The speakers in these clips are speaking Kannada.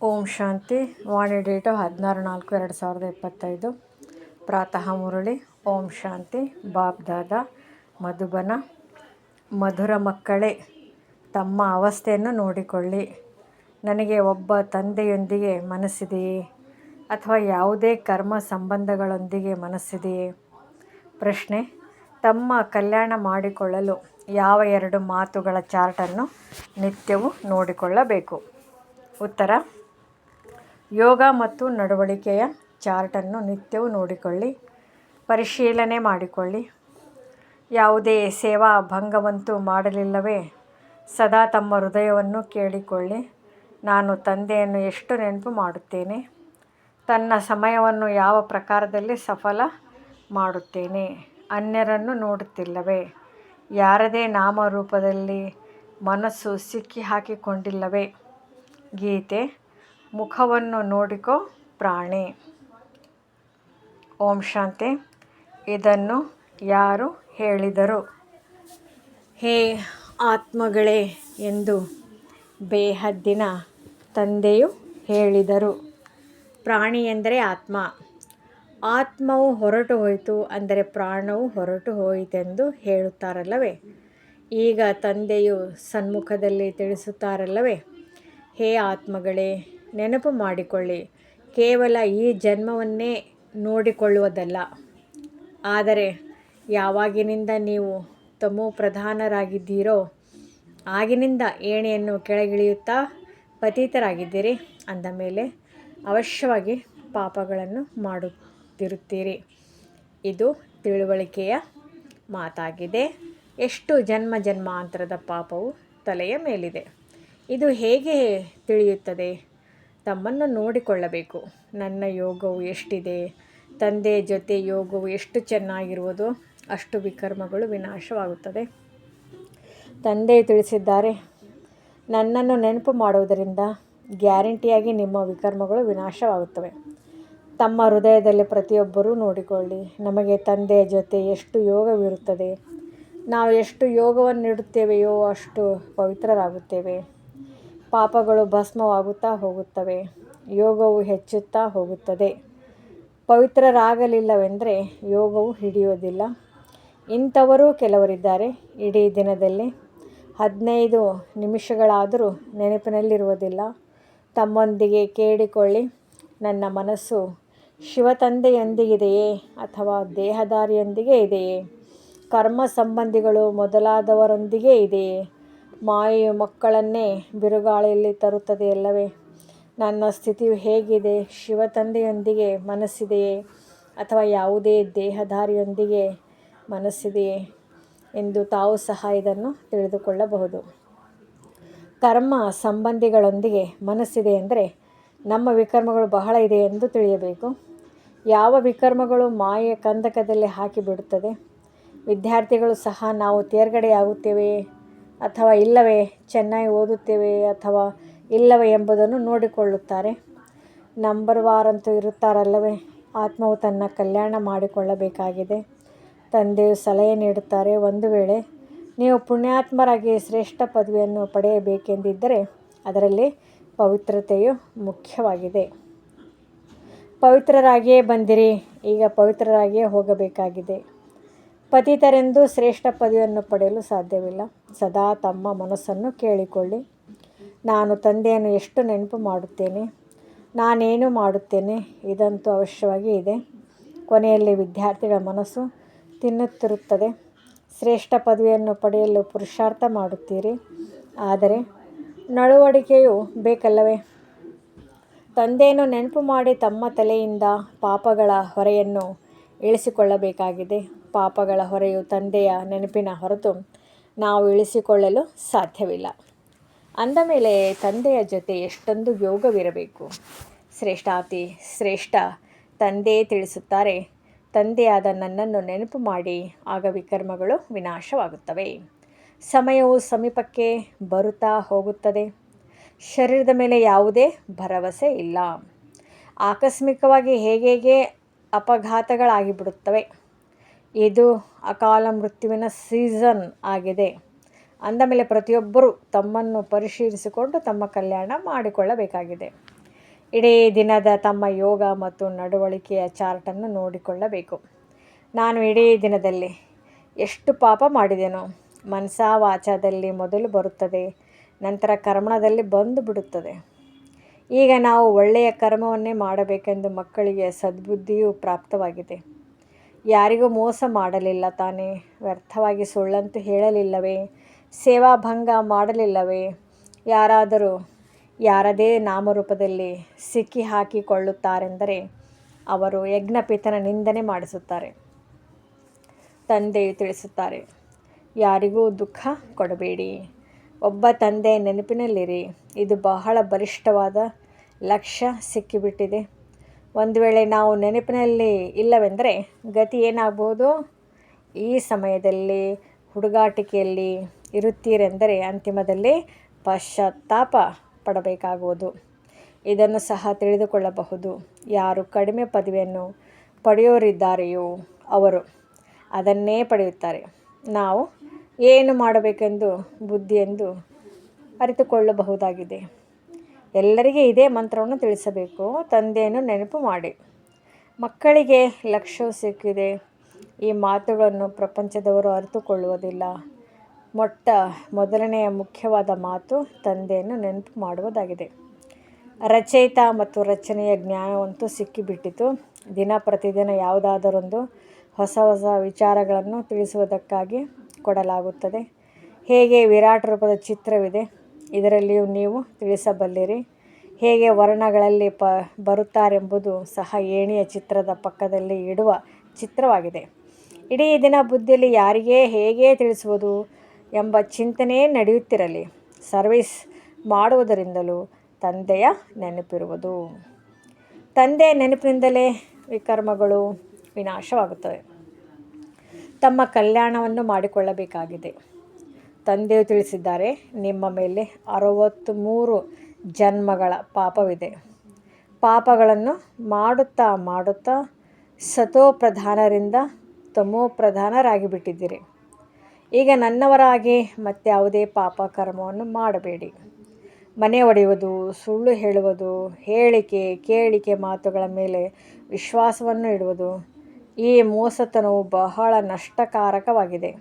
ಓಂ ಶಾಂತಿ. ವಾಣಿ ಡೇಟು 16/4/2025. ಪ್ರಾತಃ ಮುರಳಿ. ಓಂ ಶಾಂತಿ. ಬಾಪ್ ದಾದಾ ಮಧುಬನ. ಮಧುರ ಮಕ್ಕಳೇ, ತಮ್ಮ ಅವಸ್ಥೆಯನ್ನು ನೋಡಿಕೊಳ್ಳಿ. ನನಗೆ ಒಬ್ಬ ತಂದೆಯೊಂದಿಗೆ ಮನಸ್ಸಿದೆಯೇ ಅಥವಾ ಯಾವುದೇ ಕರ್ಮ ಸಂಬಂಧಗಳೊಂದಿಗೆ ಮನಸ್ಸಿದೆಯೇ? ಪ್ರಶ್ನೆ: ತಮ್ಮ ಕಲ್ಯಾಣ ಮಾಡಿಕೊಳ್ಳಲು ಯಾವ 2 ಮಾತುಗಳ ಚಾರ್ಟನ್ನು ನಿತ್ಯವೂ ನೋಡಿಕೊಳ್ಳಬೇಕು? ಉತ್ತರ: ಯೋಗ ಮತ್ತು ನಡವಳಿಕೆಯ ಚಾರ್ಟನ್ನು ನಿತ್ಯವೂ ನೋಡಿಕೊಳ್ಳಿ, ಪರಿಶೀಲನೆ ಮಾಡಿಕೊಳ್ಳಿ. ಯಾವುದೇ ಸೇವಾ ಭಂಗವಂತೂ ಮಾಡಲಿಲ್ಲವೇ? ಸದಾ ತಮ್ಮ ಹೃದಯವನ್ನು ಕೇಳಿಕೊಳ್ಳಿ. ನಾನು ತಂದೆಯನ್ನು ಎಷ್ಟು ನೆನಪು ಮಾಡುತ್ತೇನೆ? ತನ್ನ ಸಮಯವನ್ನು ಯಾವ ಪ್ರಕಾರದಲ್ಲಿ ಸಫಲ ಮಾಡುತ್ತೇನೆ? ಅನ್ಯರನ್ನು ನೋಡುತ್ತಿಲ್ಲವೇ? ಯಾರದೇ ನಾಮರೂಪದಲ್ಲಿ ಮನಸ್ಸು ಸಿಕ್ಕಿ ಹಾಕಿಕೊಂಡಿಲ್ಲವೇ? ಗೀತೆ. ಮುಖವನ್ನು ನೋಡಿಕೋ ಪ್ರಾಣಿ. ಓಂ ಶಾಂತಿ. ಇದನ್ನು ಯಾರು ಹೇಳಿದರು? ಹೇ ಆತ್ಮಗಳೇ ಎಂದು ಬೇಹದ್ದಿನ ತಂದೆಯು ಹೇಳಿದರು. ಪ್ರಾಣಿ ಎಂದರೆ ಆತ್ಮ. ಆತ್ಮವು ಹೊರಟು ಹೋಯಿತು ಅಂದರೆ ಪ್ರಾಣವು ಹೊರಟು ಹೋಯಿತೆಂದು ಹೇಳುತ್ತಾರಲ್ಲವೇ? ಈಗ ತಂದೆಯು ಸನ್ಮುಖದಲ್ಲಿ ತಿಳಿಸುತ್ತಾರಲ್ಲವೇ? ಹೇ ಆತ್ಮಗಳೇ, ನೆನಪು ಮಾಡಿಕೊಳ್ಳಿ, ಕೇವಲ ಈ ಜನ್ಮವನ್ನೇ ನೋಡಿಕೊಳ್ಳುವುದಲ್ಲ, ಆದರೆ ಯಾವಾಗಿನಿಂದ ನೀವು ತಮೋಪ್ರಧಾನರಾಗಿದ್ದೀರೋ ಆಗಿನಿಂದ ಏಣಿಯನ್ನು ಕೆಳಗಿಳಿಯುತ್ತಾ ಪತಿತರಾಗಿದ್ದೀರಿ. ಅಂದ ಮೇಲೆ ಅವಶ್ಯವಾಗಿ ಪಾಪಗಳನ್ನು ಮಾಡುತ್ತಿರುತ್ತೀರಿ. ಇದು ತಿಳುವಳಿಕೆಯ ಮಾತಾಗಿದೆ. ಎಷ್ಟು ಜನ್ಮ ಜನ್ಮಾಂತರದ ಪಾಪವು ತಲೆಯ ಮೇಲಿದೆ. ಇದು ಹೇಗೆ ತಿಳಿಯುತ್ತದೆ? ತಮ್ಮನ್ನು ನೋಡಿಕೊಳ್ಳಬೇಕು. ನನ್ನ ಯೋಗವು ಎಷ್ಟಿದೆ, ತಂದೆಯ ಜೊತೆ ಯೋಗವು ಎಷ್ಟು ಚೆನ್ನಾಗಿರುವುದೋ ಅಷ್ಟು ವಿಕರ್ಮಗಳು ವಿನಾಶವಾಗುತ್ತದೆ. ತಂದೆಯು ತಿಳಿಸಿದ್ದಾರೆ, ನನ್ನನ್ನು ನೆನಪು ಮಾಡುವುದರಿಂದ ಗ್ಯಾರಂಟಿಯಾಗಿ ನಿಮ್ಮ ವಿಕರ್ಮಗಳು ವಿನಾಶವಾಗುತ್ತವೆ. ತಮ್ಮ ಹೃದಯದಲ್ಲಿ ಪ್ರತಿಯೊಬ್ಬರೂ ನೋಡಿಕೊಳ್ಳಿ, ನಮಗೆ ತಂದೆಯ ಜೊತೆ ಎಷ್ಟು ಯೋಗವಿರುತ್ತದೆ. ನಾವು ಎಷ್ಟು ಯೋಗವನ್ನು ನೀಡುತ್ತೇವೆಯೋ ಅಷ್ಟು ಪವಿತ್ರರಾಗುತ್ತೇವೆ. ಪಾಪಗಳು ಭಸ್ಮವಾಗುತ್ತಾ ಹೋಗುತ್ತವೆ, ಯೋಗವು ಹೆಚ್ಚುತ್ತಾ ಹೋಗುತ್ತದೆ. ಪವಿತ್ರರಾಗಲಿಲ್ಲವೆಂದರೆ ಯೋಗವು ಹಿಡಿಯುವುದಿಲ್ಲ. ಇಂಥವರೂ ಕೆಲವರಿದ್ದಾರೆ. ಇಡೀ ದಿನದಲ್ಲಿ 15 ನಿಮಿಷಗಳಾದರೂ ನೆನಪಿನಲ್ಲಿರುವುದಿಲ್ಲ. ತಮ್ಮೊಂದಿಗೆ ಕೇಳಿಕೊಳ್ಳಿ, ನನ್ನ ಮನಸ್ಸು ಶಿವತಂದೆಯೊಂದಿಗಿದೆಯೇ ಅಥವಾ ದೇಹದಾರಿಯೊಂದಿಗೆ ಇದೆಯೇ? ಕರ್ಮ ಸಂಬಂಧಿಗಳು ಮೊದಲಾದವರೊಂದಿಗೆ ಇದೆಯೇ? ಮಾಯೆಯು ಮಕ್ಕಳನ್ನೇ ಬಿರುಗಾಳಿಯಲ್ಲಿ ತರುತ್ತದೆಯಲ್ಲವೇ? ನನ್ನ ಸ್ಥಿತಿಯು ಹೇಗಿದೆ? ಶಿವತಂದೆಯೊಂದಿಗೆ ಮನಸ್ಸಿದೆಯೇ ಅಥವಾ ಯಾವುದೇ ದೇಹದಾರಿಯೊಂದಿಗೆ ಮನಸ್ಸಿದೆಯೇ ಎಂದು ತಾವು ಸಹ ಇದನ್ನು ತಿಳಿದುಕೊಳ್ಳಬಹುದು. ಕರ್ಮ ಸಂಬಂಧಿಗಳೊಂದಿಗೆ ಮನಸ್ಸಿದೆ ಎಂದರೆ ನಮ್ಮ ವಿಕರ್ಮಗಳು ಬಹಳ ಇದೆ ಎಂದು ತಿಳಿಯಬೇಕು. ಯಾವ ವಿಕರ್ಮಗಳು ಮಾಯೆಯ ಕಂದಕದಲ್ಲಿ ಹಾಕಿಬಿಡುತ್ತದೆ. ವಿದ್ಯಾರ್ಥಿಗಳು ಸಹ ನಾವು ತೇರ್ಗಡೆಯಾಗುತ್ತೇವೆಯೇ ಅಥವಾ ಇಲ್ಲವೇ, ಚೆನ್ನಾಗಿ ಓದುತ್ತೇವೆ ಅಥವಾ ಇಲ್ಲವೇ ಎಂಬುದನ್ನು ನೋಡಿಕೊಳ್ಳುತ್ತಾರೆ. ನಂಬರ್ವಾರಂತೂ ಇರುತ್ತಾರಲ್ಲವೇ? ಆತ್ಮವು ತನ್ನ ಕಲ್ಯಾಣ ಮಾಡಿಕೊಳ್ಳಬೇಕಾಗಿದೆ. ತಂದೆಯು ಸಲಹೆ ನೀಡುತ್ತಾರೆ, ಒಂದು ವೇಳೆ ನೀವು ಪುಣ್ಯಾತ್ಮರಾಗಿ ಶ್ರೇಷ್ಠ ಪದವಿಯನ್ನು ಪಡೆಯಬೇಕೆಂದಿದ್ದರೆ ಅದರಲ್ಲಿ ಪವಿತ್ರತೆಯು ಮುಖ್ಯವಾಗಿದೆ. ಪವಿತ್ರರಾಗಿಯೇ ಬಂದಿರಿ, ಈಗ ಪವಿತ್ರರಾಗಿಯೇ ಹೋಗಬೇಕಾಗಿದೆ. ಪತಿತರೆಂದು ಶ್ರೇಷ್ಠ ಪದವಿಯನ್ನು ಪಡೆಯಲು ಸಾಧ್ಯವಿಲ್ಲ. ಸದಾ ತಮ್ಮ ಮನಸ್ಸನ್ನು ಕೇಳಿಕೊಳ್ಳಿ, ನಾನು ತಂದೆಯನ್ನು ಎಷ್ಟು ನೆನಪು ಮಾಡುತ್ತೇನೆ, ನಾನೇನು ಮಾಡುತ್ತೇನೆ. ಇದಂತೂ ಅವಶ್ಯವಾಗಿ ಇದೆ. ಕೊನೆಯಲ್ಲಿ ವಿದ್ಯಾರ್ಥಿಗಳ ಮನಸ್ಸು ತಿನ್ನುತ್ತಿರುತ್ತದೆ. ಶ್ರೇಷ್ಠ ಪದವಿಯನ್ನು ಪಡೆಯಲು ಪುರುಷಾರ್ಥ ಮಾಡುತ್ತೀರಿ, ಆದರೆ ನಡವಳಿಕೆಯೂ ಬೇಕಲ್ಲವೇ? ತಂದೆಯನ್ನು ನೆನಪು ಮಾಡಿ ತಮ್ಮ ತಲೆಯಿಂದ ಪಾಪಗಳ ಹೊರೆಯನ್ನು ಇಳಿಸಿಕೊಳ್ಳಬೇಕಾಗಿದೆ. ಪಾಪಗಳ ಹೊರೆಯು ತಂದೆಯ ನೆನಪಿನ ಹೊರತು ನಾವು ಇಳಿಸಿಕೊಳ್ಳಲು ಸಾಧ್ಯವಿಲ್ಲ. ಅಂದ ಮೇಲೆ ತಂದೆಯ ಜೊತೆ ಎಷ್ಟೊಂದು ಯೋಗವಿರಬೇಕು. ಶ್ರೇಷ್ಠಾತಿ ಶ್ರೇಷ್ಠ ತಂದೆಯೇ ತಿಳಿಸುತ್ತಾರೆ, ತಂದೆಯಾದ ನನ್ನನ್ನು ನೆನಪು ಮಾಡಿ, ಆಗ ವಿಕರ್ಮಗಳು ವಿನಾಶವಾಗುತ್ತವೆ. ಸಮಯವು ಸಮೀಪಕ್ಕೆ ಬರುತ್ತಾ ಹೋಗುತ್ತದೆ. ಶರೀರದ ಮೇಲೆ ಯಾವುದೇ ಭರವಸೆ ಇಲ್ಲ. ಆಕಸ್ಮಿಕವಾಗಿ ಹೇಗೆ ಅಪಘಾತಗಳಾಗಿಬಿಡುತ್ತವೆ. ಇದು ಅಕಾಲ ಮೃತ್ಯುವಿನ ಸೀಸನ್ ಆಗಿದೆ. ಅಂದಮೇಲೆ ಪ್ರತಿಯೊಬ್ಬರೂ ತಮ್ಮನ್ನು ಪರಿಶೀಲಿಸಿಕೊಂಡು ತಮ್ಮ ಕಲ್ಯಾಣ ಮಾಡಿಕೊಳ್ಳಬೇಕಾಗಿದೆ. ಇಡೀ ದಿನದ ತಮ್ಮ ಯೋಗ ಮತ್ತು ನಡವಳಿಕೆಯ ಚಾರ್ಟನ್ನು ನೋಡಿಕೊಳ್ಳಬೇಕು. ನಾನು ಇಡೀ ದಿನದಲ್ಲಿ ಎಷ್ಟು ಪಾಪ ಮಾಡಿದೆನೋ ಮನಸ ವಾಚದಲ್ಲಿ ಮೊದಲು ಬರುತ್ತದೆ, ನಂತರ ಕರ್ಮಣದಲ್ಲಿ ಬಂದು ಬಿಡುತ್ತದೆ. ಈಗ ನಾವು ಒಳ್ಳೆಯ ಕರ್ಮವನ್ನೇ ಮಾಡಬೇಕೆಂದು ಮಕ್ಕಳಿಗೆ ಸದ್ಬುದ್ಧಿಯೂ ಪ್ರಾಪ್ತವಾಗಿದೆ. ಯಾರಿಗೂ ಮೋಸ ಮಾಡಲಿಲ್ಲ ತಾನೇ, ವ್ಯರ್ಥವಾಗಿ ಸುಳ್ಳಂತೂ ಹೇಳಲಿಲ್ಲವೇ, ಸೇವಾಭಂಗ ಮಾಡಲಿಲ್ಲವೇ, ಯಾರಾದರೂ ಯಾರದೇ ನಾಮರೂಪದಲ್ಲಿ ಸಿಕ್ಕಿ ಹಾಕಿಕೊಳ್ಳುತ್ತಾರೆಂದರೆ ಅವರು ಯಜ್ಞಪಿತನ ನಿಂದನೆ ಮಾಡಿಸುತ್ತಾರೆ. ತಂದೆಯು ತಿಳಿಸುತ್ತಾರೆ, ಯಾರಿಗೂ ದುಃಖ ಕೊಡಬೇಡಿ, ಒಬ್ಬ ತಂದೆ ನೆನಪಿನಲ್ಲಿರಿ. ಇದು ಬಹಳ ಬಲಿಷ್ಠವಾದ ಲಕ್ಷ್ಯ ಸಿಕ್ಕಿಬಿಟ್ಟಿದೆ. ಒಂದು ವೇಳೆ ನಾವು ನೆನಪಿನಲ್ಲಿ ಇಲ್ಲವೆಂದರೆ ಗತಿ ಏನಾಗಬಹುದು? ಈ ಸಮಯದಲ್ಲಿ ಹುಡುಗಾಟಿಕೆಯಲ್ಲಿ ಇರುತ್ತೀರೆಂದರೆ ಅಂತಿಮದಲ್ಲಿ ಪಶ್ಚಾತ್ತಾಪ ಪಡಬೇಕಾಗುವುದು. ಇದನ್ನು ಸಹ ತಿಳಿದುಕೊಳ್ಳಬಹುದು. ಯಾರು ಕಡಿಮೆ ಪದವಿಯನ್ನು ಪಡೆಯೋರಿದ್ದಾರೆಯೋ ಅವರು ಅದನ್ನೇ ಪಡೆಯುತ್ತಾರೆ. ನಾವು ಏನು ಮಾಡಬೇಕೆಂದು ಬುದ್ಧಿಯೆಂದು ಅರಿತುಕೊಳ್ಳಬಹುದಾಗಿದೆ. ಎಲ್ಲರಿಗೆ ಇದೇ ಮಂತ್ರವನ್ನು ತಿಳಿಸಬೇಕು. ತಂದೆಯನ್ನು ನೆನಪು ಮಾಡಿ. ಮಕ್ಕಳಿಗೆ ಲಕ್ಷ್ಯವು ಸಿಕ್ಕಿದೆ. ಈ ಮಾತುಗಳನ್ನು ಪ್ರಪಂಚದವರು ಅರಿತುಕೊಳ್ಳುವುದಿಲ್ಲ. ಮೊದಲನೆಯ ಮುಖ್ಯವಾದ ಮಾತು ತಂದೆಯನ್ನು ನೆನಪು ಮಾಡುವುದಾಗಿದೆ. ರಚಯಿತ ಮತ್ತು ರಚನೆಯ ಜ್ಞಾನವಂತೂ ಸಿಕ್ಕಿಬಿಟ್ಟಿತು. ದಿನ ಪ್ರತಿದಿನ ಯಾವುದಾದರೊಂದು ಹೊಸ ಹೊಸ ವಿಚಾರಗಳನ್ನು ತಿಳಿಸುವುದಕ್ಕಾಗಿ ಕೊಡಲಾಗುತ್ತದೆ. ಹೇಗೆ ವಿರಾಟ್ ರೂಪದ ಚಿತ್ರವಿದೆ, ಇದರಲ್ಲಿಯೂ ನೀವು ತಿಳಿಸಬಲ್ಲಿರಿ. ಹೇಗೆ ವರ್ಣಗಳಲ್ಲಿ ಬರುತ್ತಾರೆಂಬುದು ಸಹ ಏಣಿಯ ಚಿತ್ರದ ಪಕ್ಕದಲ್ಲಿ ಇಡುವ ಚಿತ್ರವಾಗಿದೆ. ಇಡೀ ದಿನ ಬುದ್ಧಿಯಲ್ಲಿ ಯಾರಿಗೆ ಹೇಗೆ ತಿಳಿಸುವುದು ಎಂಬ ಚಿಂತನೆಯೇ ನಡೆಯುತ್ತಿರಲಿ. ಸರ್ವಿಸ್ ಮಾಡುವುದರಿಂದಲೂ ತಂದೆಯ ನೆನಪಿರುವುದು. ತಂದೆಯ ನೆನಪಿನಿಂದಲೇ ವಿಕರ್ಮಗಳು ವಿನಾಶವಾಗುತ್ತವೆ. ತಮ್ಮ ಕಲ್ಯಾಣವನ್ನು ಮಾಡಿಕೊಳ್ಳಬೇಕಾಗಿದೆ. ತಂದೆಯು ತಿಳಿಸಿದ್ದಾರೆ, ನಿಮ್ಮ ಮೇಲೆ 63 ಜನ್ಮಗಳ ಪಾಪವಿದೆ. ಪಾಪಗಳನ್ನು ಮಾಡುತ್ತಾ ಮಾಡುತ್ತಾ ಸತೋಪ್ರಧಾನರಿಂದ ತಮೋಪ್ರಧಾನರಾಗಿ ಬಿಟ್ಟಿದ್ದೀರಿ. ಈಗ ನನ್ನವರಾಗಿ ಮತ್ಯಾವುದೇ ಪಾಪ ಕರ್ಮವನ್ನು ಮಾಡಬೇಡಿ. ಮನೆ ಒಡೆಯುವುದು, ಸುಳ್ಳು ಹೇಳುವುದು, ಹೇಳಿಕೆ ಕೇಳಿಕೆ ಮಾತುಗಳ ಮೇಲೆ ವಿಶ್ವಾಸವನ್ನು ಇಡುವುದು, ಈ ಮೋಸತನವು ಬಹಳ ನಷ್ಟಕಾರಕವಾಗಿದೆ.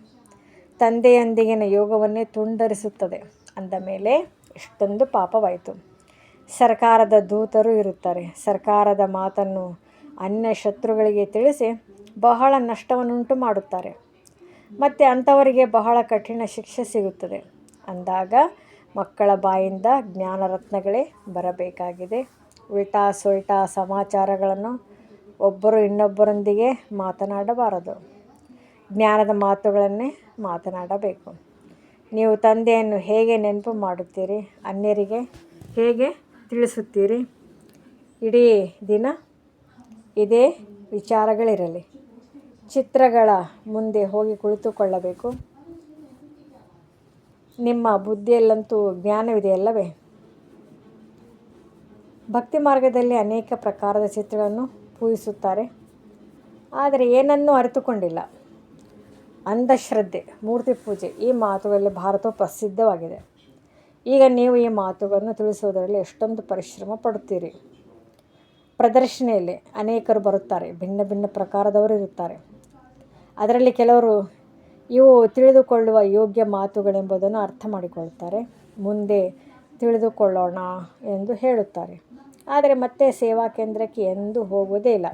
ತಂದೆಯೊಂದಿಗಿನ ಯೋಗವನ್ನೇ ತುಂಡರಿಸುತ್ತದೆ. ಅಂದ ಮೇಲೆ ಎಷ್ಟೊಂದು ಪಾಪವಾಯಿತು. ಸರ್ಕಾರದ ದೂತರು ಇರುತ್ತಾರೆ. ಸರ್ಕಾರದ ಮಾತನ್ನು ಅನ್ಯ ಶತ್ರುಗಳಿಗೆ ತಿಳಿಸಿ ಬಹಳ ನಷ್ಟವನ್ನುಂಟು ಮಾಡುತ್ತಾರೆ. ಮತ್ತು ಅಂಥವರಿಗೆ ಬಹಳ ಕಠಿಣ ಶಿಕ್ಷೆ ಸಿಗುತ್ತದೆ. ಅಂದಾಗ ಮಕ್ಕಳ ಬಾಯಿಂದ ಜ್ಞಾನರತ್ನಗಳೇ ಬರಬೇಕಾಗಿದೆ. ಉಲ್ಟಾ ಸುಲ್ಟಾ ಸಮಾಚಾರಗಳನ್ನು ಒಬ್ಬರು ಇನ್ನೊಬ್ಬರೊಂದಿಗೆ ಮಾತನಾಡಬಾರದು. ಜ್ಞಾನದ ಮಾತುಗಳನ್ನೇ ಮಾತನಾಡಬೇಕು. ನೀವು ತಂದೆಯನ್ನು ಹೇಗೆ ನೆನಪು ಮಾಡುತ್ತೀರಿ, ಅನ್ಯರಿಗೆ ಹೇಗೆ ತಿಳಿಸುತ್ತೀರಿ? ಇಡೀ ದಿನ ಇದೇ ವಿಚಾರಗಳಿರಲಿ. ಚಿತ್ರಗಳ ಮುಂದೆ ಹೋಗಿ ಕುಳಿತುಕೊಳ್ಳಬೇಕು. ನಿಮ್ಮ ಬುದ್ಧಿಯಲ್ಲಂತೂ ಜ್ಞಾನವಿದೆಯಲ್ಲವೇ? ಭಕ್ತಿ ಮಾರ್ಗದಲ್ಲಿ ಅನೇಕ ಪ್ರಕಾರದ ಚಿತ್ರಗಳನ್ನು ಪೂಜಿಸುತ್ತಾರೆ, ಆದರೆ ಏನನ್ನೂ ಅರಿತುಕೊಂಡಿಲ್ಲ. ಅಂಧಶ್ರದ್ಧೆ, ಮೂರ್ತಿ ಪೂಜೆ, ಈ ಮಾತುಗಳಲ್ಲಿ ಭಾರತವು ಪ್ರಸಿದ್ಧವಾಗಿದೆ. ಈಗ ನೀವು ಈ ಮಾತುಗಳನ್ನು ತಿಳಿಸುವುದರಲ್ಲಿ ಎಷ್ಟೊಂದು ಪರಿಶ್ರಮ ಪಡುತ್ತೀರಿ. ಪ್ರದರ್ಶನೆಯಲ್ಲಿ ಅನೇಕರು ಬರುತ್ತಾರೆ. ಭಿನ್ನ ಭಿನ್ನ ಪ್ರಕಾರದವರು ಇರುತ್ತಾರೆ. ಅದರಲ್ಲಿ ಕೆಲವರು ಇವು ತಿಳಿದುಕೊಳ್ಳುವ ಯೋಗ್ಯ ಮಾತುಗಳೆಂಬುದನ್ನು ಅರ್ಥ ಮಾಡಿಕೊಳ್ಳುತ್ತಾರೆ. ಮುಂದೆ ತಿಳಿದುಕೊಳ್ಳೋಣ ಎಂದು ಹೇಳುತ್ತಾರೆ. ಆದರೆ ಮತ್ತೆ ಸೇವಾ ಕೇಂದ್ರಕ್ಕೆ ಎಂದೂ ಹೋಗುವುದೇ ಇಲ್ಲ.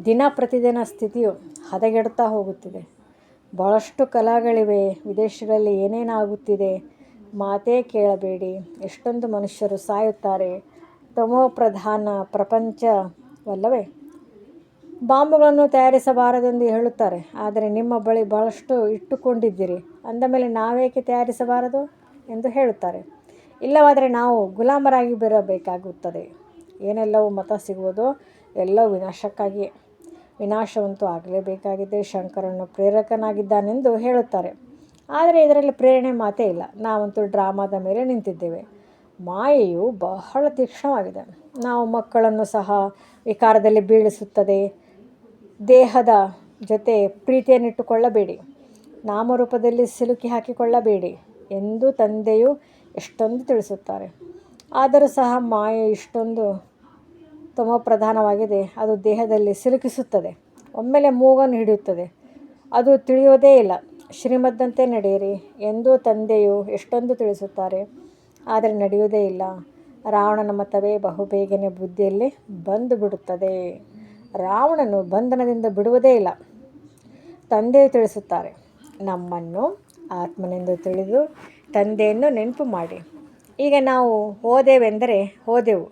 ದಿನ ಪ್ರತಿದಿನ ಸ್ಥಿತಿಯು ಹದಗೆಡುತ್ತಾ ಹೋಗುತ್ತಿದೆ. ಬಹಳಷ್ಟು ಕಲಹಗಳಿವೆ. ವಿದೇಶಗಳಲ್ಲಿ ಏನೇನಾಗುತ್ತಿದೆ ಮಾತೇ ಕೇಳಬೇಡಿ. ಎಷ್ಟೊಂದು ಮನುಷ್ಯರು ಸಾಯುತ್ತಾರೆ. ತಮೋಪ್ರಧಾನ ಪ್ರಪಂಚವಲ್ಲವೇ? ಬಾಂಬುಗಳನ್ನು ತಯಾರಿಸಬಾರದೆಂದು ಹೇಳುತ್ತಾರೆ. ಆದರೆ ನಿಮ್ಮ ಬಳಿ ಬಹಳಷ್ಟು ಇಟ್ಟುಕೊಂಡಿದ್ದೀರಿ. ಅಂದಮೇಲೆ ನಾವೇಕೆ ತಯಾರಿಸಬಾರದು ಎಂದು ಹೇಳುತ್ತಾರೆ. ಇಲ್ಲವಾದರೆ ನಾವು ಗುಲಾಮರಾಗಿ ಬರಬೇಕಾಗುತ್ತದೆ. ಏನೆಲ್ಲವೂ ಮತ ಸಿಗುವುದೋ ಎಲ್ಲವೂ ವಿನಾಶಕ್ಕಾಗಿಯೇ. ವಿನಾಶವಂತೂ ಆಗಲೇಬೇಕಾಗಿದೆ. ಶಂಕರನು ಪ್ರೇರಕನಾಗಿದ್ದಾನೆಂದು ಹೇಳುತ್ತಾರೆ. ಆದರೆ ಇದರಲ್ಲಿ ಪ್ರೇರಣೆ ಮಾತೇ ಇಲ್ಲ. ನಾವಂತೂ ಡ್ರಾಮಾದ ಮೇಲೆ ನಿಂತಿದ್ದೇವೆ. ಮಾಯೆಯು ಬಹಳ ತೀಕ್ಷ್ಣವಾಗಿದೆ. ನಾವು ಮಕ್ಕಳನ್ನು ಸಹ ವಿಕಾರದಲ್ಲಿ ಬೀಳಿಸುತ್ತದೆ. ದೇಹದ ಜೊತೆ ಪ್ರೀತಿಯನ್ನಿಟ್ಟುಕೊಳ್ಳಬೇಡಿ. ನಾಮರೂಪದಲ್ಲಿ ಸಿಲುಕಿ ಹಾಕಿಕೊಳ್ಳಬೇಡಿ ಎಂದು ತಂದೆಯು ಎಷ್ಟೊಂದು ತಿಳಿಸುತ್ತಾರೆ. ಆದರೂ ಸಹ ಮಾಯೆ ಇಷ್ಟೊಂದು ತಮೋಪ್ರಧಾನವಾಗಿದೆ. ಅದು ದೇಹದಲ್ಲಿ ಸಿಲುಕಿಸುತ್ತದೆ, ಒಮ್ಮೆಲೆ ಮೂಗನ್ನು ಹಿಡಿಯುತ್ತದೆ. ಅದು ತಿಳಿಯೋದೇ ಇಲ್ಲ. ಶ್ರೀಮದ್ದಂತೆ ನಡೆಯಿರಿ ಎಂದು ತಂದೆಯು ಎಷ್ಟೊಂದು ತಿಳಿಸುತ್ತಾರೆ, ಆದರೆ ನಡೆಯುವುದೇ ಇಲ್ಲ. ರಾವಣನ ಮತವೇ ಬಹುಬೇಗನೆ ಬುದ್ಧಿಯಲ್ಲಿ ಬಂದು ಬಿಡುತ್ತದೆ. ರಾವಣನು ಬಂಧನದಿಂದ ಬಿಡುವುದೇ ಇಲ್ಲ. ತಂದೆಯು ತಿಳಿಸುತ್ತಾರೆ, ನಮ್ಮನ್ನು ಆತ್ಮನೆಂದು ತಿಳಿದು ತಂದೆಯನ್ನು ನೆನಪು ಮಾಡಿ. ಈಗ ನಾವು ಹೋದೆವೆಂದರೆ ಹೋದೆವು.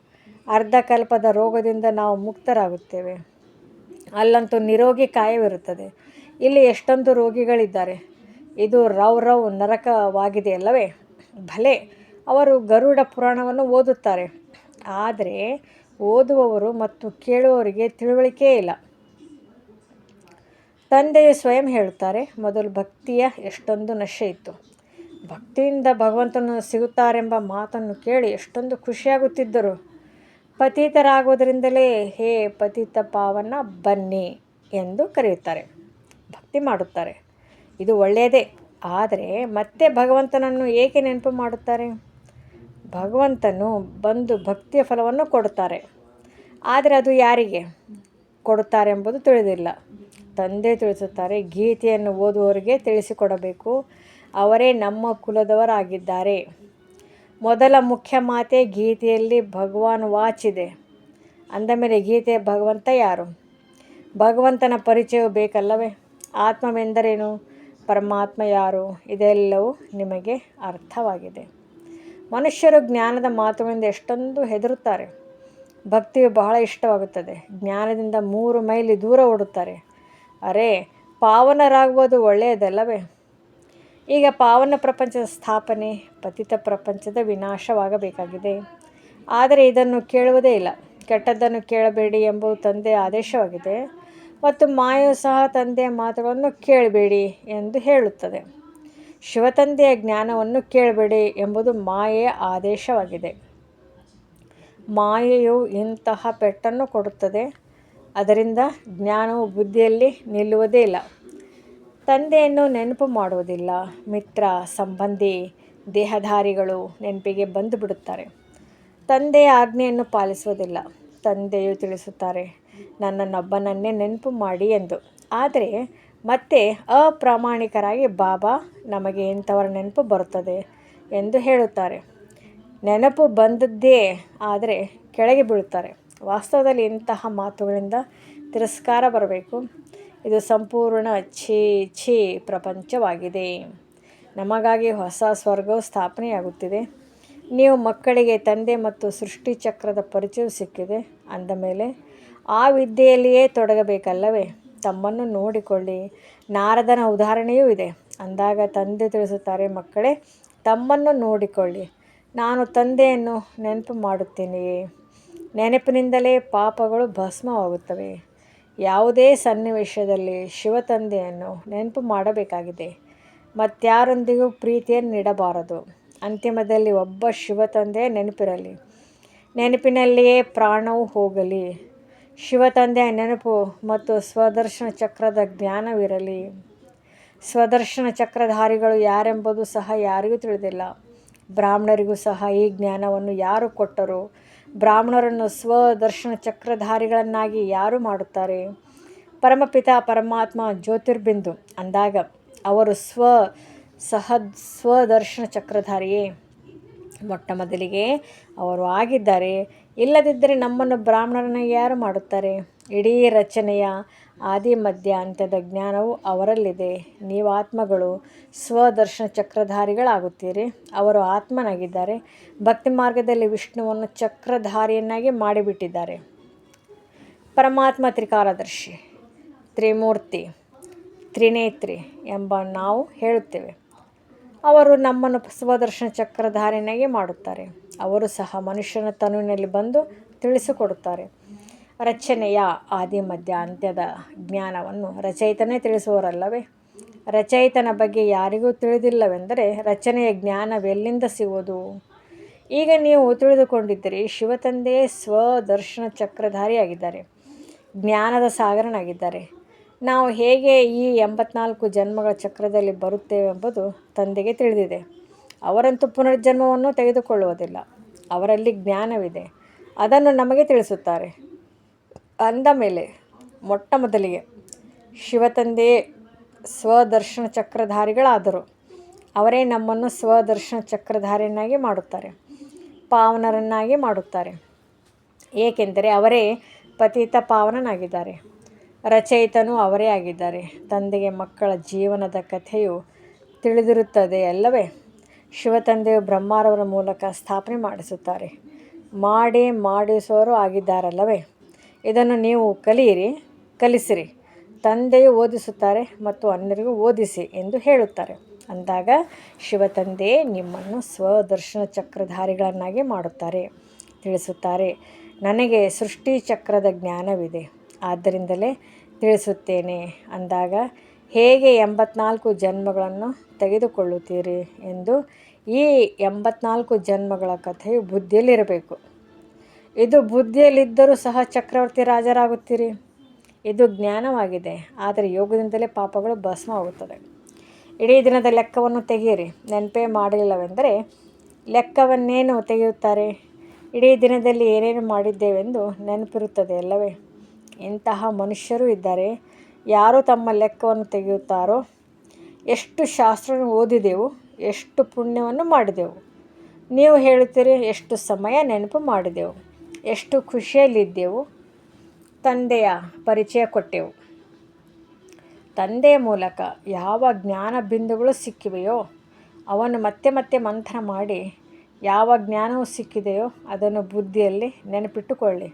ಅರ್ಧಕಲ್ಪದ ರೋಗದಿಂದ ನಾವು ಮುಕ್ತರಾಗುತ್ತೇವೆ. ಅಲ್ಲಂತೂ ನಿರೋಗಿ ಕಾಯವಿರುತ್ತದೆ. ಇಲ್ಲಿ ಎಷ್ಟೊಂದು ರೋಗಿಗಳಿದ್ದಾರೆ. ಇದು ರವ್ ನರಕವಾಗಿದೆಯಲ್ಲವೇ? ಭಲೆ, ಅವರು ಗರುಡ ಪುರಾಣವನ್ನು ಓದುತ್ತಾರೆ, ಆದರೆ ಓದುವವರು ಮತ್ತು ಕೇಳುವವರಿಗೆ ತಿಳುವಳಿಕೆಯೇ ಇಲ್ಲ. ತಂದೆಯು ಸ್ವಯಂ ಹೇಳುತ್ತಾರೆ, ಮೊದಲು ಭಕ್ತಿಯ ಎಷ್ಟೊಂದು ನಶೆ ಇತ್ತು. ಭಕ್ತಿಯಿಂದ ಭಗವಂತನು ಸಿಗುತ್ತಾರೆಂಬ ಮಾತನ್ನು ಕೇಳಿ ಎಷ್ಟೊಂದು ಖುಷಿಯಾಗುತ್ತಿದ್ದರು. ಪತಿತರಾಗುವುದರಿಂದಲೇ ಹೇ ಪತಿತ ಪಾವನ ಬನ್ನಿ ಎಂದು ಕರೆಯುತ್ತಾರೆ, ಭಕ್ತಿ ಮಾಡುತ್ತಾರೆ. ಇದು ಒಳ್ಳೆಯದೇ. ಆದರೆ ಮತ್ತೆ ಭಗವಂತನನ್ನು ಏಕೆ ನೆನಪು ಮಾಡುತ್ತಾರೆ? ಭಗವಂತನು ಬಂದು ಭಕ್ತಿಯ ಫಲವನ್ನು ಕೊಡುತ್ತಾರೆ, ಆದರೆ ಅದು ಯಾರಿಗೆ ಕೊಡುತ್ತಾರೆ ಎಂಬುದು ತಿಳಿದಿಲ್ಲ. ತಂದೆ ತಿಳಿಸುತ್ತಾರೆ, ಗೀತೆಯನ್ನು ಓದುವವರಿಗೆ ತಿಳಿಸಿಕೊಡಬೇಕು. ಅವರೇ ನಮ್ಮ ಕುಲದವರಾಗಿದ್ದಾರೆ. ಮೊದಲ ಮುಖ್ಯ ಮಾತೆ ಗೀತೆಯಲ್ಲಿ ಭಗವಾನ್ ವಾಚಿದೆ. ಅಂದಮೇಲೆ ಗೀತೆಯ ಭಗವಂತ ಯಾರು? ಭಗವಂತನ ಪರಿಚಯವು ಬೇಕಲ್ಲವೇ? ಆತ್ಮವೆಂದರೇನು? ಪರಮಾತ್ಮ ಯಾರು? ಇದೆಲ್ಲವೂ ನಿಮಗೆ ಅರ್ಥವಾಗಿದೆ. ಮನುಷ್ಯರು ಜ್ಞಾನದ ಮಾತುಗಳಿಂದ ಎಷ್ಟೊಂದು ಹೆದರುತ್ತಾರೆ. ಭಕ್ತಿಯು ಬಹಳ ಇಷ್ಟವಾಗುತ್ತದೆ. ಜ್ಞಾನದಿಂದ 3 ಮೈಲಿ ದೂರ ಓಡುತ್ತಾರೆ. ಅರೆ, ಪಾವನರಾಗುವುದು ಒಳ್ಳೆಯದಲ್ಲವೇ? ಈಗ ಪಾವನ ಪ್ರಪಂಚದ ಸ್ಥಾಪನೆ, ಪತಿತ ಪ್ರಪಂಚದ ವಿನಾಶವಾಗಬೇಕಾಗಿದೆ. ಆದರೆ ಇದನ್ನು ಕೇಳುವುದೇ ಇಲ್ಲ. ಕೆಟ್ಟದ್ದನ್ನು ಕೇಳಬೇಡಿ ಎಂಬುದು ತಂದೆಯ ಆದೇಶವಾಗಿದೆ, ಮತ್ತು ಮಾಯೆಯು ಸಹ ತಂದೆಯ ಮಾತುಗಳನ್ನು ಕೇಳಬೇಡಿ ಎಂದು ಹೇಳುತ್ತದೆ. ಶಿವತಂದೆಯ ಜ್ಞಾನವನ್ನು ಕೇಳಬೇಡಿ ಎಂಬುದು ಮಾಯೆಯ ಆದೇಶವಾಗಿದೆ. ಮಾಯೆಯು ಇಂತಹ ಪೆಟ್ಟನ್ನು ಕೊಡುತ್ತದೆ. ಅದರಿಂದ ಜ್ಞಾನವು ಬುದ್ಧಿಯಲ್ಲಿ ನಿಲ್ಲುವುದೇ ಇಲ್ಲ. ತಂದೆಯನ್ನು ನೆನಪು ಮಾಡುವುದಿಲ್ಲ. ಮಿತ್ರ, ಸಂಬಂಧಿ, ದೇಹಧಾರಿಗಳು ನೆನಪಿಗೆ ಬಂದು ಬಿಡುತ್ತಾರೆ. ತಂದೆಯ ಆಜ್ಞೆಯನ್ನು ಪಾಲಿಸುವುದಿಲ್ಲ. ತಂದೆಯು ತಿಳಿಸುತ್ತಾರೆ, ನನ್ನನ್ನೊಬ್ಬನನ್ನೇ ನೆನಪು ಮಾಡಿ ಎಂದು. ಆದರೆ ಮತ್ತೆ ಅಪ್ರಾಮಾಣಿಕರಾಗಿ ಬಾಬಾ ನಮಗೆ ಇಂಥವರ ನೆನಪು ಬರುತ್ತದೆ ಎಂದು ಹೇಳುತ್ತಾರೆ. ನೆನಪು ಬಂದದ್ದೇ ಆದರೆ ಕೆಳಗೆ ಬೀಳುತ್ತಾರೆ. ವಾಸ್ತವದಲ್ಲಿ ಇಂತಹ ಮಾತುಗಳಿಂದ ತಿರಸ್ಕಾರ ಬರಬೇಕು. ಇದು ಸಂಪೂರ್ಣ ಛೀ ಪ್ರಪಂಚವಾಗಿದೆ. ನಮಗಾಗಿ ಹೊಸ ಸ್ವರ್ಗವು ಸ್ಥಾಪನೆಯಾಗುತ್ತಿದೆ. ನೀವು ಮಕ್ಕಳಿಗೆ ತಂದೆ ಮತ್ತು ಸೃಷ್ಟಿ ಚಕ್ರದ ಪರಿಚಯವು ಸಿಕ್ಕಿದೆ. ಅಂದಮೇಲೆ ಆ ವಿದ್ಯೆಯಲ್ಲಿಯೇ ತೊಡಗಬೇಕಲ್ಲವೇ? ತಮ್ಮನ್ನು ನೋಡಿಕೊಳ್ಳಿ. ನಾರದನ ಉದಾಹರಣೆಯೂ ಇದೆ. ಅಂದಾಗ ತಂದೆ ತಿಳಿಸುತ್ತಾರೆ, ಮಕ್ಕಳೇ, ತಮ್ಮನ್ನು ನೋಡಿಕೊಳ್ಳಿ. ನಾನು ತಂದೆಯನ್ನು ನೆನಪು ಮಾಡುತ್ತೇನೆಯೇ? ನೆನಪಿನಿಂದಲೇ ಪಾಪಗಳು ಭಸ್ಮವಾಗುತ್ತವೆ. ಯಾವುದೇ ಸನ್ನಿವೇಶದಲ್ಲಿ ಶಿವತಂದೆಯನ್ನು ನೆನಪು ಮಾಡಬೇಕಾಗಿದೆ. ಮತ್ಯಾರೊಂದಿಗೂ ಪ್ರೀತಿಯನ್ನು ನೀಡಬಾರದು. ಅಂತಿಮದಲ್ಲಿ ಒಬ್ಬ ಶಿವತಂದೆಯ ನೆನಪಿರಲಿ. ನೆನಪಿನಲ್ಲಿಯೇ ಪ್ರಾಣವು ಹೋಗಲಿ. ಶಿವತಂದೆಯ ನೆನಪು ಮತ್ತು ಸ್ವದರ್ಶನ ಚಕ್ರದ ಜ್ಞಾನವಿರಲಿ. ಸ್ವದರ್ಶನ ಚಕ್ರಧಾರಿಗಳು ಯಾರೆಂಬುದು ಸಹ ಯಾರಿಗೂ ತಿಳಿದಿಲ್ಲ. ಬ್ರಾಹ್ಮಣರಿಗೂ ಸಹ ಈ ಜ್ಞಾನವನ್ನು ಯಾರು ಕೊಟ್ಟರು? ಬ್ರಾಹ್ಮಣರನ್ನು ಸ್ವದರ್ಶನ ಚಕ್ರಧಾರಿಗಳನ್ನಾಗಿ ಯಾರು ಮಾಡುತ್ತಾರೆ? ಪರಮಪಿತ ಪರಮಾತ್ಮ ಜ್ಯೋತಿರ್ಬಿಂದು ಅಂದಾಗ ಅವರು ಸ್ವದರ್ಶನ ಚಕ್ರಧಾರಿಯೇ? ಮೊಟ್ಟ ಮೊದಲಿಗೆ ಅವರು ಆಗಿದ್ದಾರೆ. ಇಲ್ಲದಿದ್ದರೆ ನಮ್ಮನ್ನು ಬ್ರಾಹ್ಮಣರನ್ನಾಗಿ ಯಾರು ಮಾಡುತ್ತಾರೆ? ಇಡೀ ರಚನೆಯ ಆದಿ ಮಧ್ಯ ಅಂತ್ಯದ ಜ್ಞಾನವು ಅವರಲ್ಲಿದೆ. ನೀವು ಆತ್ಮಗಳು ಸ್ವದರ್ಶನ ಚಕ್ರಧಾರಿಗಳಾಗುತ್ತೀರಿ. ಅವರು ಆತ್ಮನಾಗಿದ್ದಾರೆ. ಭಕ್ತಿ ಮಾರ್ಗದಲ್ಲಿ ವಿಷ್ಣುವನ್ನು ಚಕ್ರಧಾರಿಯನ್ನಾಗಿ ಮಾಡಿಬಿಟ್ಟಿದ್ದಾರೆ. ಪರಮಾತ್ಮ ತ್ರಿಕಾಲದರ್ಶಿ, ತ್ರಿಮೂರ್ತಿ, ತ್ರಿನೇತ್ರಿ ಎಂಬ ನಾವು ಹೇಳುತ್ತೇವೆ. ಅವರು ನಮ್ಮನ್ನು ಸ್ವದರ್ಶನ ಚಕ್ರಧಾರಿಯನ್ನಾಗಿ ಮಾಡುತ್ತಾರೆ. ಅವರು ಸಹ ಮನುಷ್ಯನ ತನುವಿನಲ್ಲಿ ಬಂದು ತಿಳಿಸಿಕೊಡುತ್ತಾರೆ. ರಚನೆಯ ಆದಿ ಮಧ್ಯ ಅಂತ್ಯದ ಜ್ಞಾನವನ್ನು ರಚಯಿತನೇ ತಿಳಿಸುವರಲ್ಲವೇ? ರಚಯಿತನ ಬಗ್ಗೆ ಯಾರಿಗೂ ತಿಳಿದಿಲ್ಲವೆಂದರೆ ರಚನೆಯ ಜ್ಞಾನವೆಲ್ಲಿಂದ ಸಿಗುವುದು? ಈಗ ನೀವು ತಿಳಿದುಕೊಂಡಿದ್ದೀರಿ, ಶಿವತಂದೆಯೇ ಸ್ವದರ್ಶನ ಚಕ್ರಧಾರಿಯಾಗಿದ್ದಾರೆ, ಜ್ಞಾನದ ಸಾಗರನಾಗಿದ್ದಾರೆ. ನಾವು ಹೇಗೆ ಈ 84 ಜನ್ಮಗಳ ಚಕ್ರದಲ್ಲಿ ಬರುತ್ತೇವೆಂಬುದು ತಂದೆಗೆ ತಿಳಿದಿದೆ. ಅವರಂತೂ ಪುನರ್ಜನ್ಮವನ್ನು ತೆಗೆದುಕೊಳ್ಳುವುದಿಲ್ಲ. ಅವರಲ್ಲಿ ಜ್ಞಾನವಿದೆ, ಅದನ್ನು ನಮಗೆ ತಿಳಿಸುತ್ತಾರೆ. ಅಂದ ಮೇಲೆ ಮೊಟ್ಟ ಮೊದಲಿಗೆ ಶಿವತಂದೆಯೇ ಸ್ವದರ್ಶನ ಚಕ್ರಧಾರಿಗಳಾದರು. ಅವರೇ ನಮ್ಮನ್ನು ಸ್ವದರ್ಶನ ಚಕ್ರಧಾರಿಯನ್ನಾಗಿ ಮಾಡುತ್ತಾರೆ, ಪಾವನರನ್ನಾಗಿ ಮಾಡುತ್ತಾರೆ. ಏಕೆಂದರೆ ಅವರೇ ಪತಿತ ಪಾವನನಾಗಿದ್ದಾರೆ, ರಚಯಿತನೂ ಅವರೇ ಆಗಿದ್ದಾರೆ. ತಂದೆಗೆ ಮಕ್ಕಳ ಜೀವನದ ಕಥೆಯು ತಿಳಿದಿರುತ್ತದೆ ಅಲ್ಲವೇ? ಶಿವತಂದೆಯು ಬ್ರಹ್ಮರವರ ಮೂಲಕ ಸ್ಥಾಪನೆ ಮಾಡಿಸುತ್ತಾರೆ, ಮಾಡಿಸುವವರು ಆಗಿದ್ದಾರಲ್ಲವೇ? ಇದನ್ನು ನೀವು ಕಲಿಸಿರಿ. ತಂದೆಯು ಓದಿಸುತ್ತಾರೆ ಮತ್ತು ಅನ್ಯರಿಗೂ ಓದಿಸಿ ಎಂದು ಹೇಳುತ್ತಾರೆ. ಅಂದಾಗ ಶಿವತಂದೆಯೇ ನಿಮ್ಮನ್ನು ಸ್ವದರ್ಶನ ಚಕ್ರಧಾರಿಗಳನ್ನಾಗಿ ಮಾಡುತ್ತಾರೆ, ತಿಳಿಸುತ್ತಾರೆ. ನನಗೆ ಸೃಷ್ಟಿ ಚಕ್ರದ ಜ್ಞಾನವಿದೆ, ಆದ್ದರಿಂದಲೇ ತಿಳಿಸುತ್ತೇನೆ ಅಂದಾಗ ಹೇಗೆ 84 ಜನ್ಮಗಳನ್ನು ತೆಗೆದುಕೊಳ್ಳುತ್ತೀರಿ ಎಂದು. ಈ 84 ಜನ್ಮಗಳ ಕಥೆಯು ಬುದ್ಧಿಯಲ್ಲಿರಬೇಕು. ಇದು ಬುದ್ಧಿಯಲ್ಲಿದ್ದರೂ ಸಹ ಚಕ್ರವರ್ತಿ ರಾಜರಾಗುತ್ತೀರಿ. ಇದು ಜ್ಞಾನವಾಗಿದೆ. ಆದರೆ ಯೋಗದಿಂದಲೇ ಪಾಪಗಳು ಭಸ್ಮ ಆಗುತ್ತದೆ. ಇಡೀ ದಿನದ ಲೆಕ್ಕವನ್ನು ತೆಗೆಯಿರಿ. ನೆನಪೇ ಮಾಡಲಿಲ್ಲವೆಂದರೆ ಲೆಕ್ಕವನ್ನೇನು ತೆಗೆಯುತ್ತಾರೆ? ಇಡೀ ದಿನದಲ್ಲಿ ಏನೇನು ಮಾಡಿದ್ದೇವೆಂದು ನೆನಪಿರುತ್ತದೆ ಅಲ್ಲವೇ? ಇಂತಹ ಮನುಷ್ಯರೂ ಇದ್ದಾರೆ. ಯಾರು ತಮ್ಮ ಲೆಕ್ಕವನ್ನು ತೆಗೆಯುತ್ತಾರೋ, ಎಷ್ಟು ಶಾಸ್ತ್ರವನ್ನು ಓದಿದೆವು, ಎಷ್ಟು ಪುಣ್ಯವನ್ನು ಮಾಡಿದೆವು. ನೀವು ಹೇಳುತ್ತೀರಿ, ಎಷ್ಟು ಸಮಯ ನೆನಪು ಮಾಡಿದೆವು, ಎಷ್ಟು ಖುಷಿಯಲ್ಲಿದ್ದೆವು, ತಂದೆಯ ಪರಿಚಯ ಕೊಟ್ಟೆವು. ತಂದೆಯ ಮೂಲಕ ಯಾವ ಜ್ಞಾನ ಬಿಂದುಗಳು ಸಿಕ್ಕಿವೆಯೋ ಅವನ್ನು ಮತ್ತೆ ಮತ್ತೆ ಮಂಥನ ಮಾಡಿ ಯಾವ ಜ್ಞಾನವು ಸಿಕ್ಕಿದೆಯೋ ಅದನ್ನು ಬುದ್ಧಿಯಲ್ಲಿ ನೆನಪಿಟ್ಟುಕೊಳ್ಳಿ.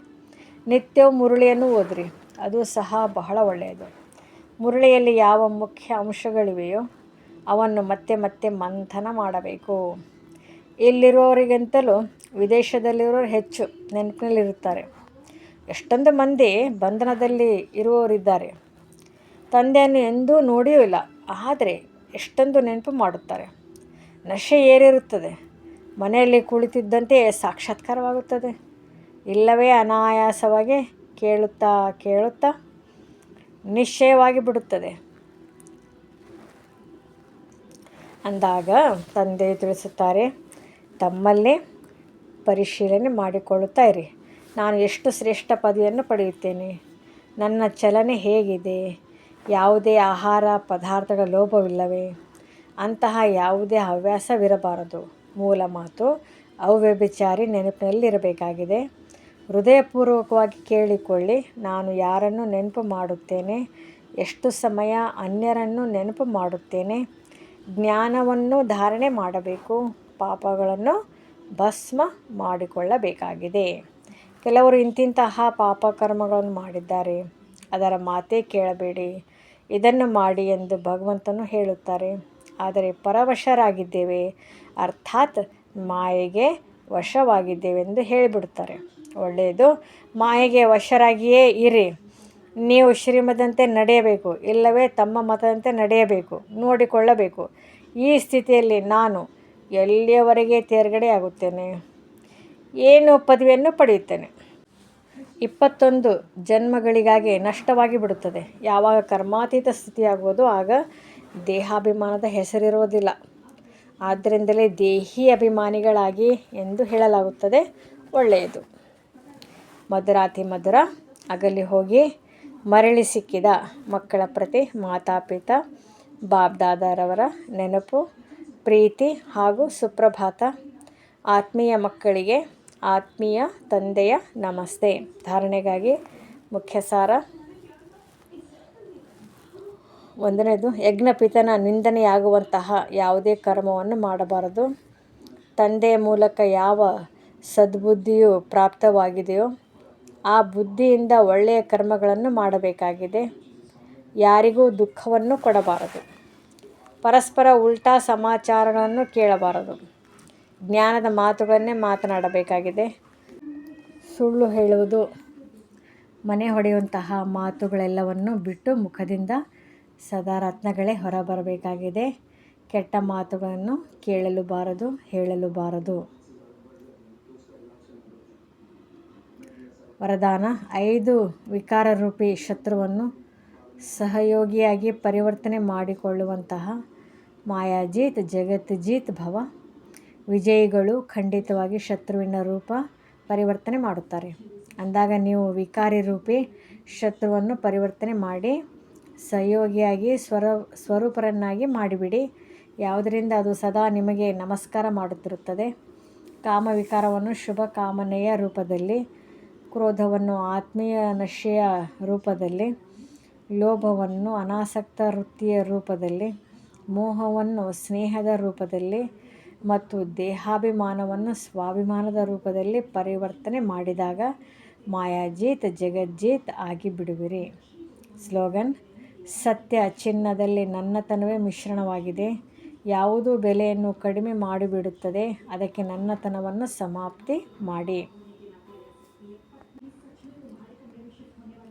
ನಿತ್ಯವೂ ಮುರಳಿಯನ್ನು ಓದಿರಿ, ಅದು ಸಹ ಬಹಳ ಒಳ್ಳೆಯದು. ಮುರಳಿಯಲ್ಲಿ ಯಾವ ಮುಖ್ಯ ಅಂಶಗಳಿವೆಯೋ ಅವನ್ನು ಮತ್ತೆ ಮತ್ತೆ ಮಂಥನ ಮಾಡಬೇಕು. ಇಲ್ಲಿರುವವರಿಗಿಂತಲೂ ವಿದೇಶದಲ್ಲಿರುವವರು ಹೆಚ್ಚು ನೆನಪಿನಲ್ಲಿರುತ್ತಾರೆ. ಎಷ್ಟೊಂದು ಮಂದಿ ಬಂಧನದಲ್ಲಿ ಇರುವವರಿದ್ದಾರೆ. ತಂದೆಯನ್ನು ಎಂದೂ ನೋಡಿಯೂ ಇಲ್ಲ, ಆದರೆ ಎಷ್ಟೊಂದು ನೆನಪು ಮಾಡುತ್ತಾರೆ. ನಶೆ ಏರಿರುತ್ತದೆ. ಮನೆಯಲ್ಲಿ ಕುಳಿತಿದ್ದಂತೆ ಸಾಕ್ಷಾತ್ಕಾರವಾಗುತ್ತದೆ, ಇಲ್ಲವೇ ಅನಾಯಾಸವಾಗಿ ಕೇಳುತ್ತಾ ನಿಶ್ಚಯವಾಗಿ ಬಿಡುತ್ತದೆ. ಅಂದಾಗ ತಂದೆ ತಿಳಿಸುತ್ತಾರೆ, ತಮ್ಮಲ್ಲೇ ಪರಿಶೀಲನೆ ಮಾಡಿಕೊಳ್ಳುತ್ತಾ ಇರಿ. ನಾನು ಎಷ್ಟು ಶ್ರೇಷ್ಠ ಪದವಿಯನ್ನು ಪಡೆಯುತ್ತೇನೆ, ನನ್ನ ಚಲನೆ ಹೇಗಿದೆ, ಯಾವುದೇ ಆಹಾರ ಪದಾರ್ಥಗಳ ಲೋಭವಿಲ್ಲವೇ, ಅಂತಹ ಯಾವುದೇ ಹವ್ಯಾಸವಿರಬಾರದು. ಮೂಲ ಮಾತು ಅವ್ಯಭಿಚಾರಿ ನೆನಪಿನಲ್ಲಿರಬೇಕಾಗಿದೆ. ಹೃದಯಪೂರ್ವಕವಾಗಿ ಕೇಳಿಕೊಳ್ಳಿ. ನಾನು ಯಾರನ್ನು ನೆನಪು ಮಾಡುತ್ತೇನೆ, ಎಷ್ಟು ಸಮಯ ಅನ್ಯರನ್ನು ನೆನಪು ಮಾಡುತ್ತೇನೆ. ಜ್ಞಾನವನ್ನು ಧಾರಣೆ ಮಾಡಬೇಕು, ಪಾಪಗಳನ್ನು ಭಸ್ಮ ಮಾಡಿಕೊಳ್ಳಬೇಕಾಗಿದೆ. ಕೆಲವರು ಇಂತಿಂತಹ ಪಾಪಕರ್ಮಗಳನ್ನು ಮಾಡಿದ್ದಾರೆ, ಅದರ ಮಾತೇ ಕೇಳಬೇಡಿ, ಇದನ್ನು ಮಾಡಿ ಎಂದು ಭಗವಂತನು ಹೇಳುತ್ತಾರೆ. ಆದರೆ ಪರವಶರಾಗಿದ್ದೇವೆ, ಅರ್ಥಾತ್ ಮಾಯೆಗೆ ವಶವಾಗಿದ್ದೇವೆಂದು ಹೇಳಿಬಿಡುತ್ತಾರೆ. ಒಳ್ಳೆಯದು, ಮಾಯೆಗೆ ವಶರಾಗಿಯೇ ಇರಿ. ನೀವು ಶ್ರೀಮದಂತೆ ನಡೆಯಬೇಕು, ಇಲ್ಲವೇ ತಮ್ಮ ಮತದಂತೆ ನಡೆಯಬೇಕು, ನೋಡಿಕೊಳ್ಳಬೇಕು. ಈ ಸ್ಥಿತಿಯಲ್ಲಿ ನಾನು ಎಲ್ಲಿಯವರೆಗೆ ತೇರ್ಗಡೆಯಾಗುತ್ತೇನೆ, ಏನು ಪದವಿಯನ್ನು ಪಡೆಯುತ್ತೇನೆ. 21 ಜನ್ಮಗಳಿಗಾಗಿ ನಷ್ಟವಾಗಿ ಬಿಡುತ್ತದೆ. ಯಾವಾಗ ಕರ್ಮಾತೀತ ಸ್ಥಿತಿಯಾಗುವುದೋ ಆಗ ದೇಹಾಭಿಮಾನದ ಹೆಸರಿರುವುದಿಲ್ಲ. ಆದ್ದರಿಂದಲೇ ದೇಹಿ ಅಭಿಮಾನಿಗಳಾಗಿ ಎಂದು ಹೇಳಲಾಗುತ್ತದೆ. ಒಳ್ಳೆಯದು. ಮಧುರಾತಿ ಮಧುರ. ಅಗಲಿ ಹೋಗಿ ಮರಳಿ ಸಿಕ್ಕಿದ ಮಕ್ಕಳ ಪ್ರತಿ ಮಾತಾಪಿತಾ ಬಾಬ್ದಾದಾರವರ ನೆನಪು, ಪ್ರೀತಿ ಹಾಗೂ ಸುಪ್ರಭಾತ. ಆತ್ಮೀಯ ಮಕ್ಕಳಿಗೆ ಆತ್ಮೀಯ ತಂದೆಯ ನಮಸ್ತೆ. ಧಾರಣೆಗಾಗಿ ಮುಖ್ಯ ಸಾರ. 1ನೇದು, ಯಜ್ಞಪಿತನ ನಿಂದನೆಯಾಗುವಂತಹ ಯಾವುದೇ ಕರ್ಮವನ್ನು ಮಾಡಬಾರದು. ತಂದೆಯ ಮೂಲಕ ಯಾವ ಸದ್ಬುದ್ಧಿಯು ಪ್ರಾಪ್ತವಾಗಿದೆಯೋ ಆ ಬುದ್ಧಿಯಿಂದ ಒಳ್ಳೆಯ ಕರ್ಮಗಳನ್ನು ಮಾಡಬೇಕಾಗಿದೆ. ಯಾರಿಗೂ ದುಃಖವನ್ನು ಕೊಡಬಾರದು. ಪರಸ್ಪರ ಉಲ್ಟಾ ಸಮಾಚಾರಗಳನ್ನು ಕೇಳಬಾರದು. ಜ್ಞಾನದ ಮಾತುಗಳನ್ನೇ ಮಾತನಾಡಬೇಕಾಗಿದೆ. ಸುಳ್ಳು ಹೇಳುವುದು, ಮನೆ ಹೊಡೆಯುವಂತಹ ಮಾತುಗಳೆಲ್ಲವನ್ನು ಬಿಟ್ಟು ಮುಖದಿಂದ ಸದಾ ರತ್ನಗಳೇ ಹೊರಬರಬೇಕಾಗಿದೆ. ಕೆಟ್ಟ ಮಾತುಗಳನ್ನು ಕೇಳಲು ಬಾರದು, ಹೇಳಲು ಬಾರದು. ವರದಾನ. 5 ವಿಕಾರರೂಪಿ ಶತ್ರುವನ್ನು ಸಹಯೋಗಿಯಾಗಿ ಪರಿವರ್ತನೆ ಮಾಡಿಕೊಳ್ಳುವಂತಹ ಮಾಯಾಜೀತ್ ಜಗತ್ ಜೀತ್ ಭವ. ವಿಜಯಿಗಳು ಖಂಡಿತವಾಗಿ ಶತ್ರುವಿನ ರೂಪ ಪರಿವರ್ತನೆ ಮಾಡುತ್ತಾರೆ. ಅಂದಾಗ ನೀವು ವಿಕಾರಿ ರೂಪಿ ಶತ್ರುವನ್ನು ಪರಿವರ್ತನೆ ಮಾಡಿ ಸಹಯೋಗಿಯಾಗಿ ಸ್ವರೂಪರನ್ನಾಗಿ ಮಾಡಿಬಿಡಿ. ಯಾವುದರಿಂದ ಅದು ಸದಾ ನಿಮಗೆ ನಮಸ್ಕಾರ ಮಾಡುತ್ತಿರುತ್ತದೆ. ಕಾಮವಿಕಾರವನ್ನು ಶುಭ ಕಾಮನೆಯ ರೂಪದಲ್ಲಿ, ಕ್ರೋಧವನ್ನು ಆತ್ಮೀಯ ನಶೆಯ ರೂಪದಲ್ಲಿ, ಲೋಭವನ್ನು ಅನಾಸಕ್ತ ವೃತ್ತಿಯ ರೂಪದಲ್ಲಿ, ಮೋಹವನ್ನು ಸ್ನೇಹದ ರೂಪದಲ್ಲಿ ಮತ್ತು ದೇಹಾಭಿಮಾನವನ್ನು ಸ್ವಾಭಿಮಾನದ ರೂಪದಲ್ಲಿ ಪರಿವರ್ತನೆ ಮಾಡಿದಾಗ ಮಾಯಾಜೀತ್ ಜಗಜ್ಜೀತ್ ಆಗಿಬಿಡುವಿರಿ. ಸ್ಲೋಗನ್: ಸತ್ಯ ಚಿನ್ನದಲ್ಲಿ ನನ್ನತನವೇ ಮಿಶ್ರಣವಾಗಿದೆ. ಯಾವುದು ಬೆಲೆಯನ್ನು ಕಡಿಮೆ ಮಾಡಿಬಿಡುತ್ತದೆ ಅದಕ್ಕೆ ನನ್ನತನವನ್ನು ಸಮಾಪ್ತಿ ಮಾಡಿ.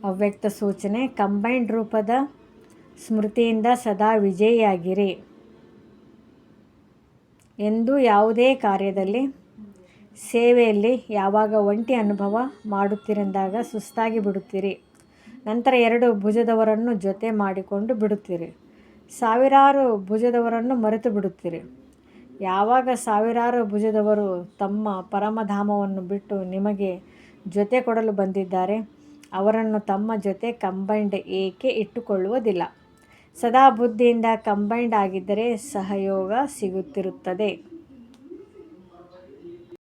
ಅವ್ಯಕ್ತ ಸೂಚನೆ: ಕಂಬೈನ್ಡ್ ರೂಪದ ಸ್ಮೃತಿಯಿಂದ ಸದಾ ವಿಜಯಿಯಾಗಿರಿ. ಎಂದು ಯಾವುದೇ ಕಾರ್ಯದಲ್ಲಿ, ಸೇವೆಯಲ್ಲಿ ಯಾವಾಗ ಒಂಟಿ ಅನುಭವ ಮಾಡುತ್ತೀರೆಂದಾಗ ಸುಸ್ತಾಗಿ ಬಿಡುತ್ತೀರಿ. ನಂತರ 2 ಭುಜದವರನ್ನು ಜೊತೆ ಮಾಡಿಕೊಂಡು ಬಿಡುತ್ತೀರಿ. ಸಾವಿರಾರು ಭುಜದವರನ್ನು ಮರೆತು ಬಿಡುತ್ತೀರಿ. ಯಾವಾಗ ಸಾವಿರಾರು ಭುಜದವರು ತಮ್ಮ ಪರಮಧಾಮವನ್ನು ಬಿಟ್ಟು ನಿಮಗೆ ಜೊತೆ ಕೊಡಲು ಬಂದಿದ್ದಾರೆ, ಅವರನ್ನು ತಮ್ಮ ಜೊತೆ ಕಂಬೈನ್ಡ್ ಏಕೆ ಇಟ್ಟುಕೊಳ್ಳುವುದಿಲ್ಲ? ಸದಾ ಬುದ್ಧಿಯಿಂದ ಕಂಬೈನ್ಡ್ ಆಗಿದ್ದರೆ ಸಹಯೋಗ ಸಿಗುತ್ತಿರುತ್ತದೆ.